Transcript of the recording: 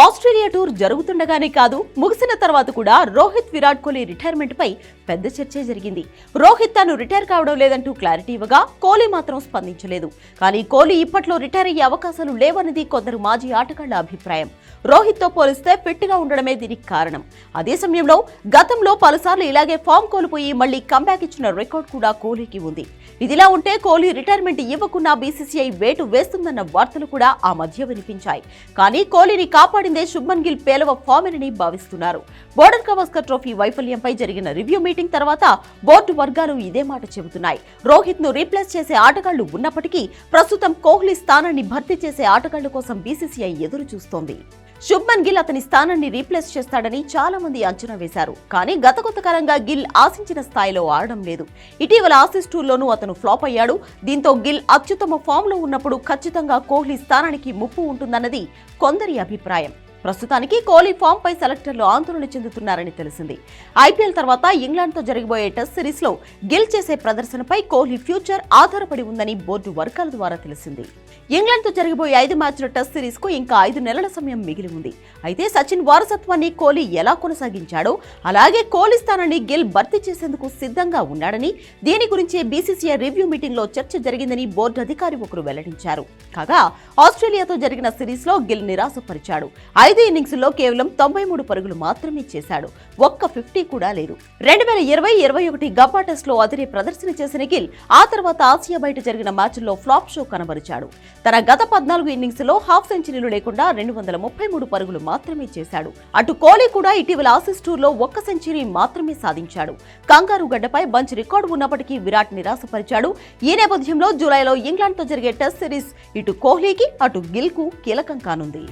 Australia tour జరుగుతుండగానే కాదు, ముగిసిన తర్వాత కూడా రోహిత్ విరాట్ కోహ్లీ రిటైర్మెంట్ పై పెద్ద చర్చే జరిగింది. రోహిత్ తాను రిటైర్ కావడం లేదంటూ క్లారిటీ ఇవ్వగా కోహ్లీ మాత్రం స్పందించలేదు. కానీ కోహ్లీ ఇప్పట్లో రిటైర్ అయ్యే అవకాశాలు లేవన్నది కొందరు మాజీ ఆటగాళ్ల అభిప్రాయం. రోహిత్ తో పోలిస్తే ఫిట్ గా ఉండడమే దీనికి కారణం. అదే సమయంలో గతంలో పలుసార్లు ఇలాగే ఫామ్ కోల్పోయి మళ్లీ కంబ్యాక్ ఇచ్చిన రికార్డ్ కూడా కోహ్లీకి ఉంది. ఇదిలా ఉంటే కోహ్లీ రిటైర్మెంట్ ఇవ్వకున్నా బీసీసీఐ వేటు వేస్తుందన్న వార్తలు కూడా ఆ మధ్య వినిపించాయి. కానీ కోహ్లీని కాపాడిందే శుభ్మన్ గిల్ పేలవ ఫార్మేనని భావిస్తున్నారు. బోర్డర్ గవాస్కర్ ట్రోఫీ వైఫల్యంపై జరిగిన రివ్యూ మీటింగ్ తర్వాత బోర్డు వర్గాలు ఇదే మాట చెబుతున్నాయి. రోహిత్ ను రీప్లేస్ చేసే ఆటగాళ్లు ఉన్నప్పటికీ ప్రస్తుతం కోహ్లీ స్థానాన్ని భర్తీ చేసే ఆటగాళ్ల కోసం బీసీసీఐ ఎదురు చూస్తోంది. శుభ్మన్ గిల్ అతని స్థానాన్ని రీప్లేస్ చేస్తాడని చాలా మంది అంచనా వేశారు. కానీ గత కొంతకాలంగా గిల్ ఆశించిన స్థాయిలో ఆడడం లేదు. ఇటీవల ఆసీస్ టూర్లోనూ అతను ఫ్లాప్ అయ్యాడు. దీంతో గిల్ అత్యుత్తమ ఫామ్ లో ఉన్నప్పుడు ఖచ్చితంగా కోహ్లీ స్థానానికి ముప్పు ఉంటుందన్నది కొందరి అభిప్రాయం. ప్రస్తుతానికి కోహ్లీ ఫామ్ పై సెలెక్టర్లు ఆందోళన చెందుతున్నారని తెలిసింది. ఐపీఎల్ తర్వాత ఇంగ్లాండ్ తో జరగబోయే టెస్ట్ సిరీస్ లో గిల్ చేసే ప్రదర్శనపై కోహ్లీ ఫ్యూచర్ ఆధారపడి ఉందని బోర్డు వర్గాల ద్వారా తెలిసింది. ఇంగ్లాండ్ తో జరగబోయే 5 మ్యాచ్ల టెస్ట్ సిరీస్ కు ఇంకా 5 నెలల సమయం మిగిలి ఉంది. అయితే సచిన్ వారసత్వాన్ని కోహ్లీ ఎలా కొనసాగించాడో అలాగే కోహ్లీ స్థానాన్ని గిల్ భర్తీ చేసేందుకు సిద్ధంగా ఉన్నాడని, దీని గురించే బీసీసీఐ రివ్యూ మీటింగ్ లో చర్చ జరిగిందని బోర్డు అధికారి ఒకరు వెల్లడించారు. కాగా ఆస్ట్రేలియాతో జరిగిన సిరీస్ లో గిల్ నిరాశపరిచాడు. 5 ఇన్నింగ్స్ లో కేవలం 93 పరుగులు మాత్రమే చేశాడు. ఒక్క 50 కూడా లేదు. 2020-21 గబ్బా టెస్ట్ లో అదిరే ప్రదర్శన చేసిన గిల్ ఆ తర్వాత ఆసియా బయట జరిగిన మ్యాచ్ల్లో ఫ్లాప్ షో కనబరిచాడు. తన గత 14 ఇన్నింగ్స్ లో హాఫ్ సెంచరీలు లేకుండా 233 పరుగులు మాత్రమే చేశాడు. అటు కోహ్లీ కూడా ఇటీవల ఆసీస్ టూర్ లో 1 సెంచరీ మాత్రమే సాధించాడు. కంగారు గడ్డపై బంచ్ రికార్డు ఉన్నప్పటికీ విరాట్ నిరాశపరిచాడు. ఈ నేపథ్యంలో జూలైలో ఇంగ్లాండ్ తో జరిగే టెస్ట్ సిరీస్ ఇటు కోహ్లీకి అటు గిల్ కు కీలకం కానుంది.